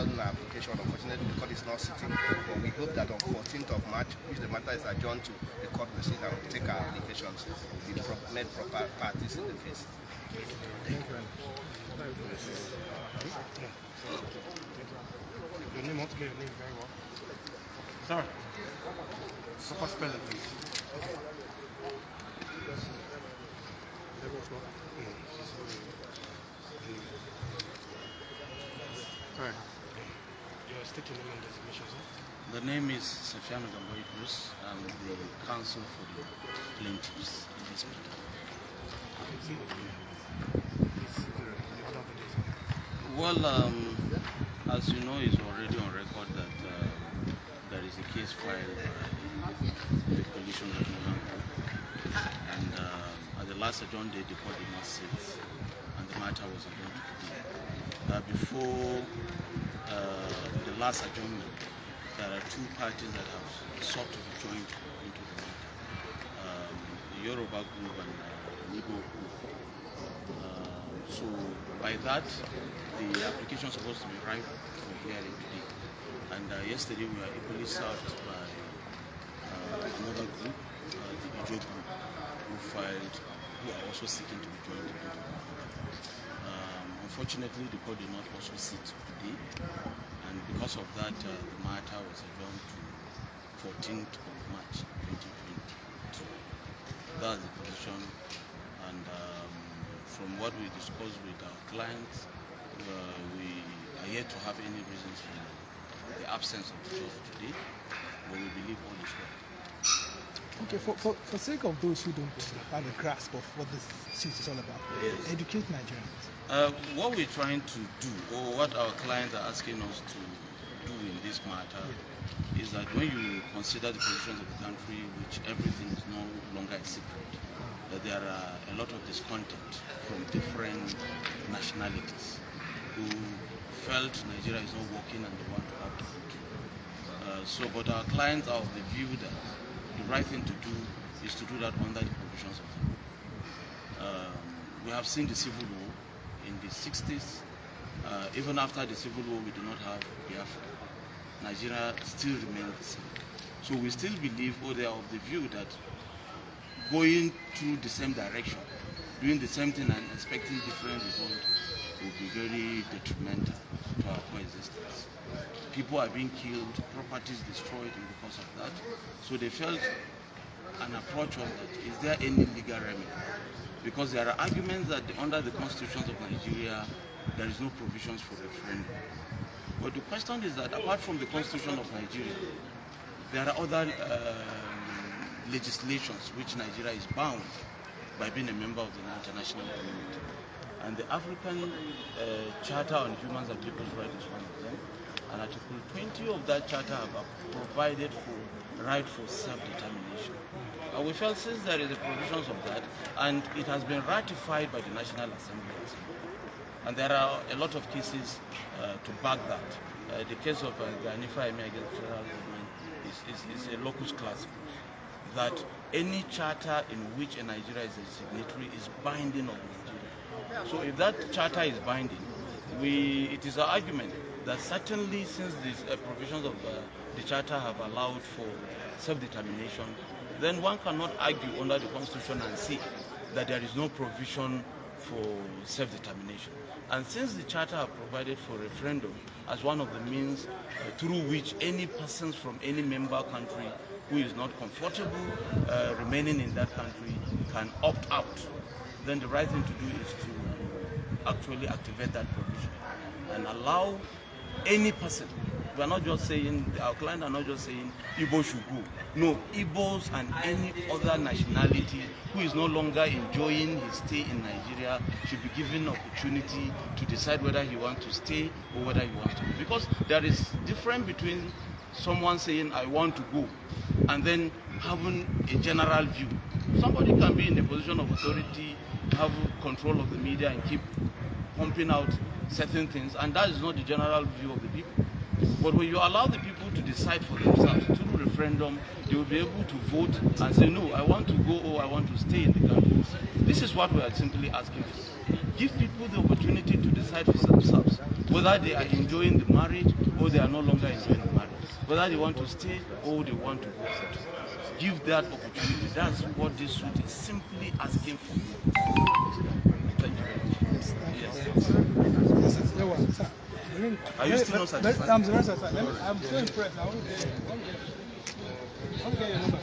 filed an application. Unfortunately, the court is not sitting, but we hope that on 14th of March, which the matter is adjourned to, the court will sit and take our applications with the made proper parties in the case. Thank you. Your name, want to get your name very well. Sorry. Proper spelling, please. Alright. Your state your name and designation, sir? The name is Safiano Gambo Idris. I'm the counsel for the plaintiffs in this matter. Well, as you know, it's already on record that there is a case filed by the coalition of November, and at the last adjourned date, the court did not sit, and the matter was adjourned today. Before the last adjournment, there are two parties that have sought to be joined into the matter: the Yoruba group and the Igbo group. So by that, the application is supposed to be ripe for hearing today. And yesterday we were equally served by another group, the Abuja group, who are also seeking to be joined into the matter. Unfortunately, the court did not also sit today, and because of that, the matter was adjourned to 14th of March 2022. That's the position, and from what we discussed with our clients, we are yet to have any reasons for the absence of the judge today, but we believe all is well. Okay, for sake of those who don't have a grasp of what this suit is all about, yes, educate Nigerians. What we're trying to do, or what our clients are asking us to do in this matter, is that when you consider the positions of the country, which everything is no longer a secret, that there are a lot of discontent from different nationalities who felt Nigeria is not working and they want to opt out. But our clients are of the view that the right thing to do is to do that under the provisions of the law. We have seen the civil war in the 60s. Even after the civil war, we do not have Biafra. Nigeria still remains the same. So we still believe, or they are of the view that going through the same direction, doing the same thing and expecting different results will be very detrimental to our coexistence. People are being killed, properties destroyed in the course of that. So they felt an approach was that, is there any legal remedy? Because there are arguments that under the constitutions of Nigeria, there is no provisions for referendum. But the question is that apart from the constitution of Nigeria, there are other legislations which Nigeria is bound by being a member of the international community. And the African Charter on Human and People's Rights is one of them. And Article 20 of that charter have provided for right for self-determination. And we felt since there is a provisions of that, and it has been ratified by the National Assembly, and there are a lot of cases to back that. The case of Ganifa against the federal government is a locus classic, that any charter in which a Nigeria is a signatory is binding on Nigeria. So if that charter is binding, it is our argument that certainly since these provisions of the charter have allowed for self-determination, then one cannot argue under the constitution and say that there is no provision for self-determination. And since the charter have provided for referendum as one of the means through which any persons from any member country who is not comfortable remaining in that country can opt out, then the right thing to do is to actually activate that provision and allow any person. We are not just saying, our clients are not just saying Igbo should go. No, Igbos and any other nationality who is no longer enjoying his stay in Nigeria should be given opportunity to decide whether he wants to stay or whether he wants to go. Because there is difference between someone saying, I want to go, and then having a general view. Somebody can be in a position of authority, have control of the media and keep pumping out certain things, and that is not the general view of the people. But when you allow the people to decide for themselves through referendum, they will be able to vote and say, no, I want to go or I want to stay in the country. This is what we are simply asking for. Give people the opportunity to decide for themselves whether they are enjoying the marriage or they are no longer enjoying the marriage, whether they want to stay or they want to go out. Give that opportunity. That's what this suit is simply asking for. Thank you very much. Yes, sir. No one, sir. Are you still not satisfied? I'm still impressed. I want to get your number.